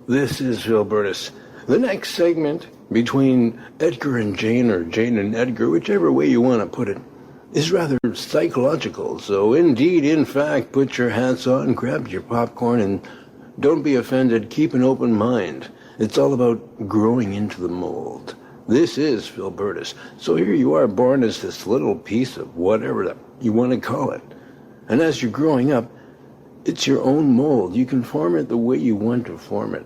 This is Phil Burtis. The next segment between Edgar and Jane, or Jane and Edgar, whichever way you want to put it, is rather psychological. So indeed, in fact, put your hats on, grab your popcorn, and don't be offended. Keep an open mind. It's all about growing into the mold. This is Phil Burtis. So here you are, born as this little piece of whatever that you want to call it. And as you're growing up, it's your own mold. You can form it the way you want to form it.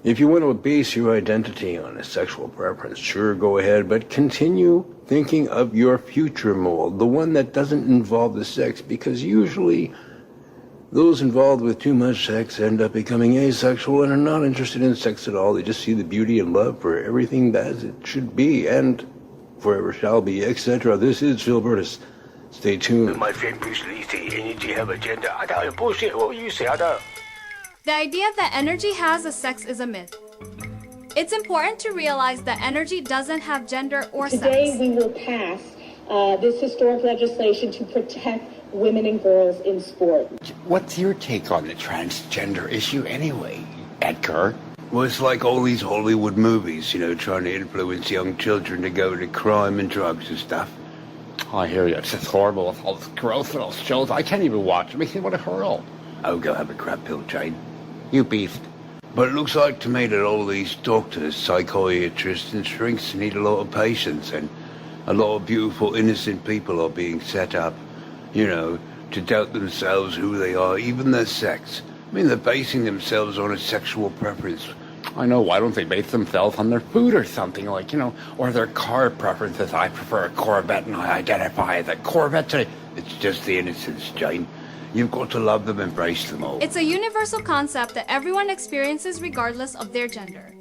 If you want to base your identity on a sexual preference, sure, go ahead, but continue thinking of your future mold, the one that doesn't involve the sex, because usually those involved with too much sex end up becoming asexual and are not interested in sex at all. They just see the beauty and love for everything as it should be and forever shall be, etc. This is Phil Burtis. Stay tuned. My friend Bruce Lee said energy have a gender. I don't bullshit. What you say? I don't. The idea that energy has a sex is a myth. It's important to realize that energy doesn't have gender or sex. Today we will pass this historic legislation to protect women and girls in sport. What's your take on the transgender issue anyway, Edgar? Well, it's like all these Hollywood movies, trying to influence young children to go to crime and drugs and stuff. I hear you. It's just horrible with all this growth and all those shows. I can't even watch. It makes me want to hurl. Oh, go have a crap pill, Jane. You beast. But it looks like to me that all these doctors, psychiatrists and shrinks need a lot of patience, and a lot of beautiful, innocent people are being set up, to doubt themselves, who they are, even their sex. I mean, they're basing themselves on a sexual preference. I know, why don't they base themselves on their food or something, or their car preferences? I prefer a Corvette and I identify as a Corvette today. It's just the innocence, Jane. You've got to love them, embrace them all. It's a universal concept that everyone experiences regardless of their gender.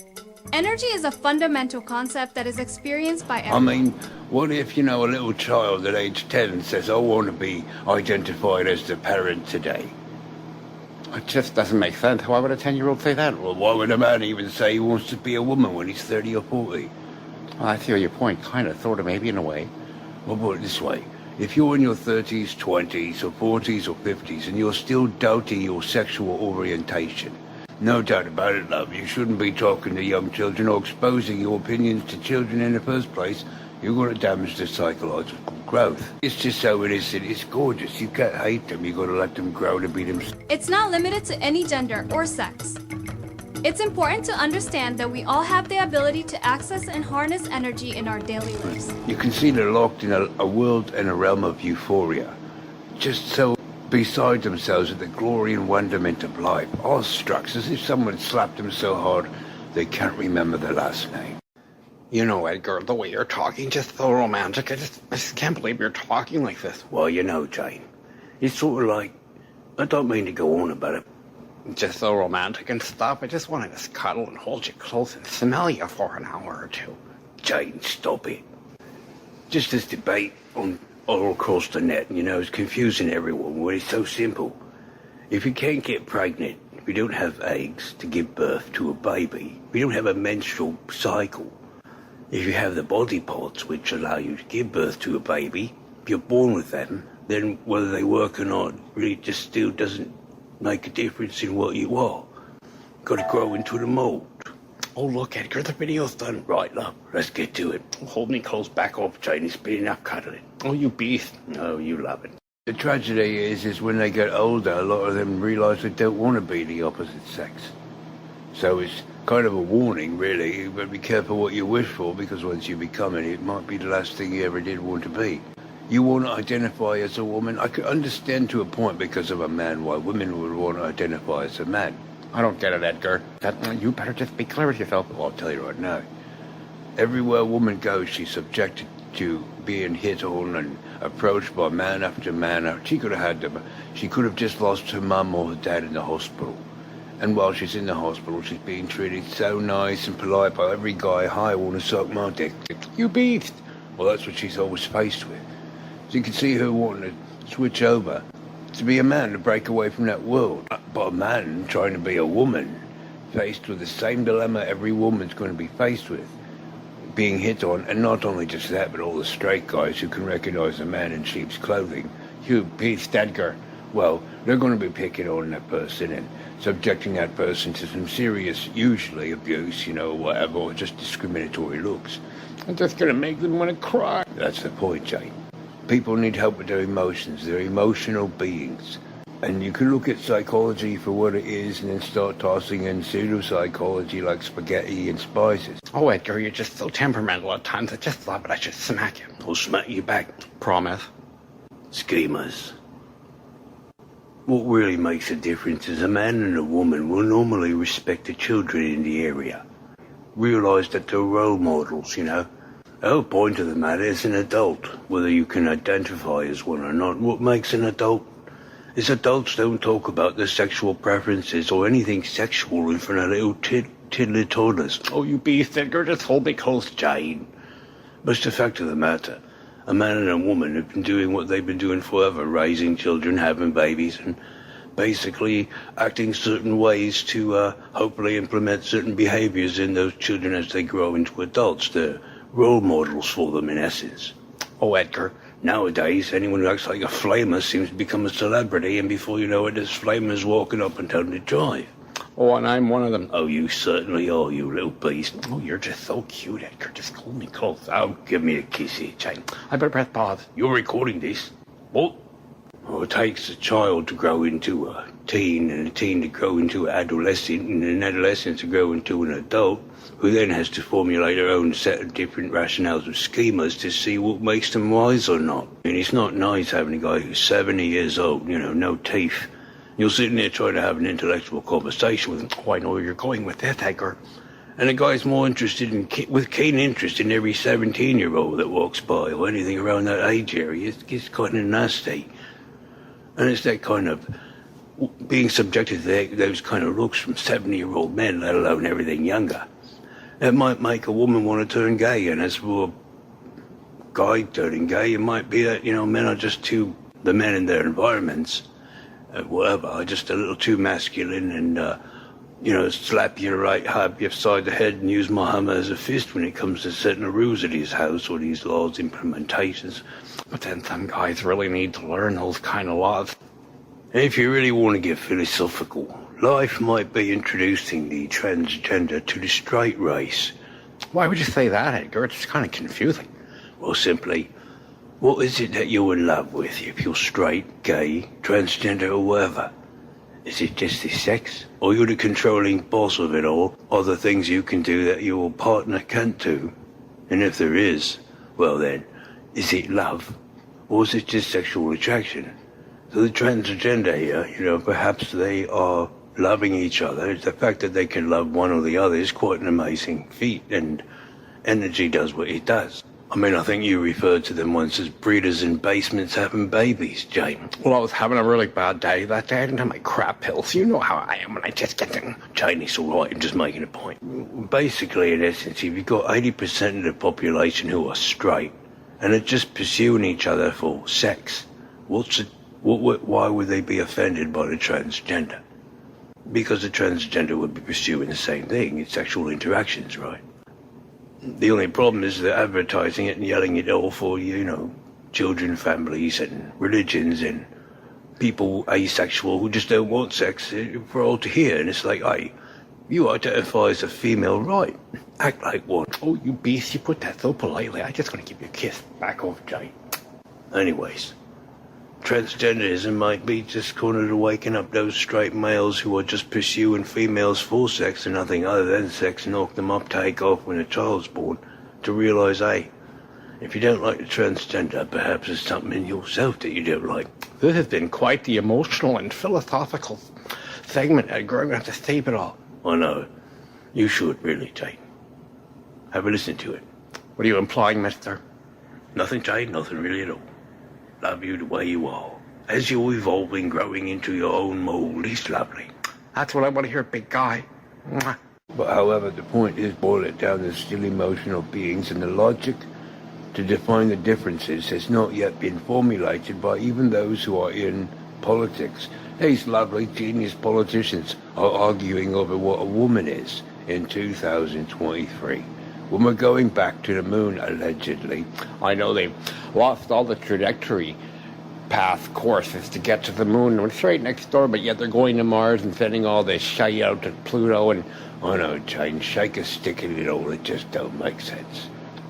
Energy is a fundamental concept that is experienced by everyone. I mean, what if, a little child at age 10 says, I want to be identified as the parent today? It just doesn't make sense. Why would a 10-year-old say that? Well, why would a man even say he wants to be a woman when he's 30 or 40? Well, I see your point. Kind of, sort of, maybe in a way. Well, put it this way. If you're in your 30s, 20s, or 40s, or 50s, and you're still doubting your sexual orientation, no doubt about it, love, you shouldn't be talking to young children or exposing your opinions to children in the first place. You're going to damage their psychological growth. It's just so innocent. It's gorgeous. You can't hate them. You've got to let them grow to be themselves. It's not limited to any gender or sex. It's important to understand that we all have the ability to access and harness energy in our daily lives. You can see they're locked in a world and a realm of euphoria, just so beside themselves with the glory and wonderment of life, awestruck as if someone slapped them so hard they can't remember their last name. Edgar, the way you're talking, just so romantic. I just can't believe you're talking like this. Well, Jane, it's sort of like, I don't mean to go on about it. Just so romantic and stuff. I just want to just cuddle and hold you close and smell you for an hour or two. Jane, stop it. Just this debate all across the net, is confusing everyone when it's so simple. If you can't get pregnant, if you don't have eggs to give birth to a baby, if you don't have a menstrual cycle, if you have the body parts which allow you to give birth to a baby, if you're born with them, then whether they work or not really just still doesn't make a difference in what you are. Got to grow into the mold. Oh, look, Edgar, the video's done. Right, love, let's get to it. Hold me close, back off, Jane. It's been enough cuddling. Oh, you beast. Oh, you love it. The tragedy is when they get older, a lot of them realise they don't want to be the opposite sex. So it's kind of a warning, really, but be careful what you wish for, because once you become it, it might be the last thing you ever did want to be. You want to identify as a woman. I could understand to a point because of a man why women would want to identify as a man. I don't get it, Edgar. You better just be clear with yourself. Well, I'll tell you right now. Everywhere a woman goes, she's subjected to being hit on and approached by man after man. She could have had them. She could have just lost her mum or her dad in the hospital. And while she's in the hospital, she's being treated so nice and polite by every guy. Hi, I want to suck my dick. You beast. Well, that's what she's always faced with. So you can see her wanting to switch over to be a man, to break away from that world. But a man trying to be a woman, faced with the same dilemma every woman's going to be faced with, being hit on, and not only just that, but all the straight guys who can recognize a man in sheep's clothing. You beast, Edgar. Well, they're going to be picking on that person and subjecting that person to some serious, usually abuse, whatever, or just discriminatory looks. I'm just gonna make them want to cry. That's the point, Jane. People need help with their emotions. They're emotional beings. And you can look at psychology for what it is and then start tossing in pseudo-psychology like spaghetti and spices. Oh, Edgar, you're just so temperamental at times. I just thought I should smack you. I'll smack you back. Promise. Schemers. What really makes a difference is a man and a woman will normally respect the children in the area. Realize that they're role models, The whole point of the matter is an adult, whether you can identify as one or not. What makes an adult is adults don't talk about their sexual preferences or anything sexual in front of little tiddly toddlers. Oh, you beast, Edgar, just hold me close. Jane. But it's the fact of the matter. A man and a woman have been doing what they've been doing forever, raising children, having babies, and basically acting certain ways to hopefully implement certain behaviors in those children as they grow into adults. They're role models for them, in essence. Oh, Edgar. Nowadays, anyone who acts like a flamer seems to become a celebrity, and before you know it, there's flamers walking up and down the drive. Oh, and I'm one of them. Oh, you certainly are, you little beast. Oh, you're just so cute, Edgar. Just hold me close. Oh, give me a kiss here, Jane. I better press pause. You're recording this. What? Well, it takes a child to grow into a teen, and a teen to grow into an adolescent, and an adolescent to grow into an adult, who then has to formulate their own set of different rationales or schemas to see what makes them wise or not. I mean, it's not nice having a guy who's 70 years old, no teeth. You're sitting there trying to have an intellectual conversation with him. Oh, I know where you're going with this, Edgar. And the guy's more interested with keen interest in every 17-year-old that walks by or anything around that age area. It's kind of nasty. And it's that kind of being subjected to those kind of looks from 70-year-old men, let alone everything younger. That might make a woman want to turn gay, and as for a guy turning gay, it might be that, men are just the men in their environments, whatever, are just a little too masculine and, slap you right hard upside the head and use Muhammad as a fist when it comes to setting the rules at his house or these laws implementations. But then some guys really need to learn those kind of laws. And if you really want to get philosophical, life might be introducing the transgender to the straight race. Why would you say that, Edgar? It's kind of confusing. Well, simply, what is it that you're in love with, if you're straight, gay, transgender, or whatever? Is it just the sex? Or you're the controlling boss of it all? Are there things you can do that your partner can't do? And if there is, well then, is it love? Or is it just sexual attraction? So the transgender here, perhaps they are loving each other. The fact that they can love one or the other is quite an amazing feat, and energy does what it does. I mean, I think you referred to them once as breeders in basements having babies, Jane. Well, I was having a really bad day that day. I didn't have my crap pills. You know how I am when I just get them. Jane, it's all right. I'm just making a point. Basically, in essence, if you've got 80% of the population who are straight and are just pursuing each other for sex, why would they be offended by the transgender? Because the transgender would be pursuing the same thing. It's sexual interactions, right? The only problem is they're advertising it and yelling it all for, children, families, and religions, and people asexual who just don't want sex for all to hear. And it's like, hey, you identify as a female, right? Act like one. Oh, you beast, you put that so politely. I just want to give you a kiss. Back off, Jane. Anyways, transgenderism might be just kind of waking up those straight males who are just pursuing females for sex and nothing other than sex, knock them up, take off when a child's born, to realise, hey, if you don't like the transgender, perhaps there's something in yourself that you don't like. This has been quite the emotional and philosophical segment, Edgar. I'm going to have to save it all. I know. You should, really, Jane. Have a listen to it. What are you implying, mister? Nothing, Jane, nothing really at all. Love you the way you are. As you're evolving, growing into your own mold, it's lovely. That's what I want to hear, big guy. Mwah. But however, the point is, boil it down to still emotional beings, and the logic to define the differences has not yet been formulated by even those who are in politics. These lovely genius politicians are arguing over what a woman is in 2023. When we're going back to the moon, allegedly. I know they've lost all the trajectory path course is to get to the moon. It's right next door, but yet they're going to Mars and sending all this shite out to Pluto. And oh no, Jane, shake a stick at it all. It just don't make sense.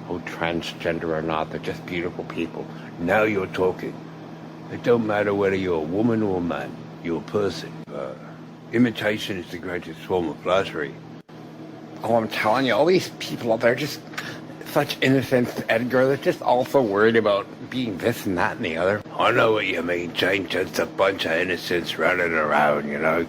Oh, transgender or not, they're just beautiful people. Now you're talking. It don't matter whether you're a woman or a man. You're a person. Imitation is the greatest form of flattery. Oh, I'm telling you, all these people out there just such innocence, Edgar. They're just all so worried about being this and that and the other. I know what you mean, Jane. Just a bunch of innocents running around, you know.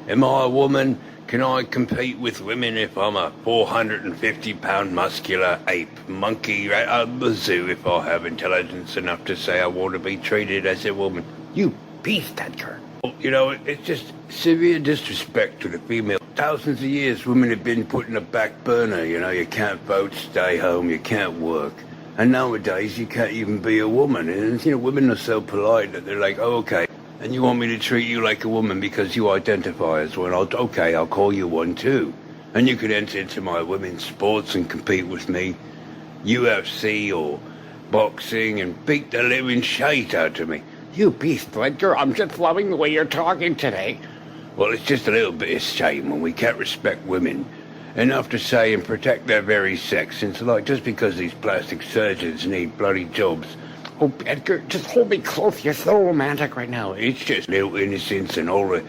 Am I a woman? Can I compete with women if I'm a 450-pound muscular ape monkey at the zoo if I have intelligence enough to say I want to be treated as a woman? You beast, Edgar. You know, it's just severe disrespect to the female. Thousands of years women have been put in a back burner, you know. You can't vote, stay home, you can't work. And nowadays you can't even be a woman. And, you know, women are so polite that they're like, oh, okay. And you want me to treat you like a woman because you identify as one? Okay, I'll call you one too. And you could enter into my women's sports and compete with me, UFC or boxing, and beat the living shite out of me. You beast, Edgar. I'm just loving the way you're talking today. Well, it's just a little bit of shame when we can't respect women enough to say and protect their very sex. It's like just because these plastic surgeons need bloody jobs. Oh, Edgar, just hold me close. You're so romantic right now. It's just little innocence and all the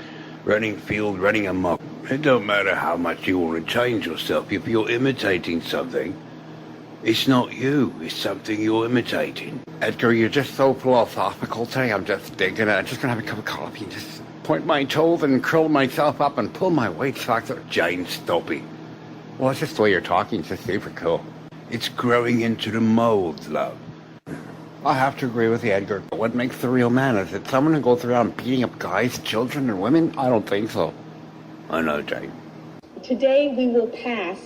running field, running amok. It don't matter how much you want to change yourself. If you're imitating something, it's not you. It's something you're imitating. Edgar, you're just so philosophical today. I'm just thinking, I'm just going to have a cup of coffee and just point my toes and curl myself up and pull my weight socks up. Jane, stop it. Well, it's just the way you're talking. It's just super cool. It's growing into the mold, love. I have to agree with you, Edgar. What makes the real man? Is it someone who goes around beating up guys, children, and women? I don't think so. I know, Jane. Today we will pass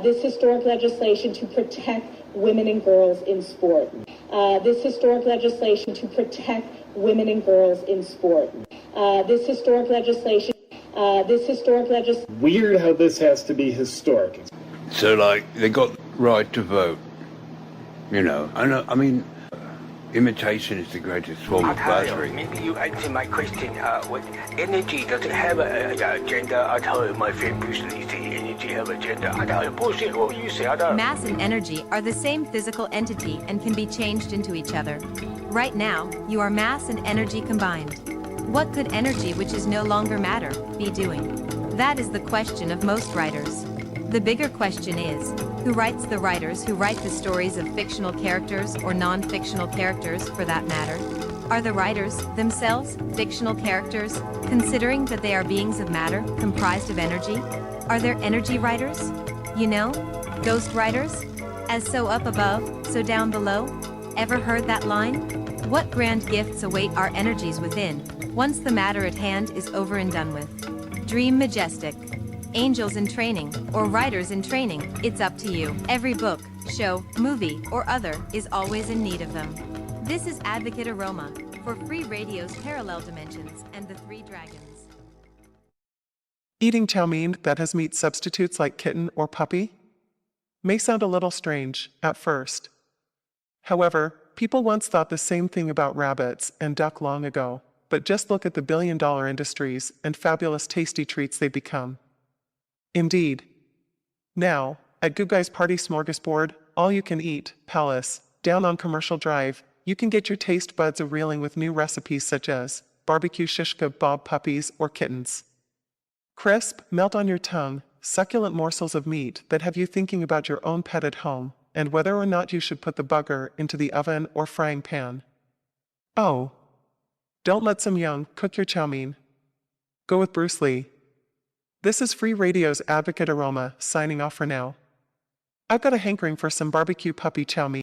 this historic legislation to protect women and girls in sport. This historic legislation to protect women and girls in sport. This historic legislation. Weird how this has to be historic. So, like, they got the right to vote. You know, I mean, imitation is the greatest form of flattery. Maybe you answer my question. What energy does it have a gender? I tell you, my friend Bruce Lee say energy have a gender. I tell you, bullshit. What you say? I don't. Mass and energy are the same physical entity and can be changed into each other. Right now, you are mass and energy combined. What could energy, which is no longer matter, be doing? That is the question of most writers. The bigger question is, who writes the writers who write the stories of fictional characters or non-fictional characters, for that matter? Are the writers themselves fictional characters, considering that they are beings of matter comprised of energy? Are there energy writers? You know, ghost writers? As so up above, so down below? Ever heard that line? What grand gifts await our energies within, once the matter at hand is over and done with? Dream majestic. Angels in training, or writers in training, it's up to you. Every book, show, movie, or other is always in need of them. This is Advocate Aroma, for Free Radio's Parallel Dimensions and the Three Dragons. Eating chow mein that has meat substitutes like kitten or puppy may sound a little strange at first. However, people once thought the same thing about rabbits and duck long ago, but just look at the billion-dollar industries and fabulous tasty treats they've become. Indeed. Now, at Good Guy's Party Smorgasbord, all you can eat, Palace, down on Commercial Drive, you can get your taste buds a-reeling with new recipes such as barbecue shish kebab puppies or kittens. Crisp, melt on your tongue, succulent morsels of meat that have you thinking about your own pet at home and whether or not you should put the bugger into the oven or frying pan. Oh. Don't let some young cook your chow mein. Go with Bruce Lee. This is Free Radio's Advocate Aroma, signing off for now. I've got a hankering for some barbecue puppy chow mein.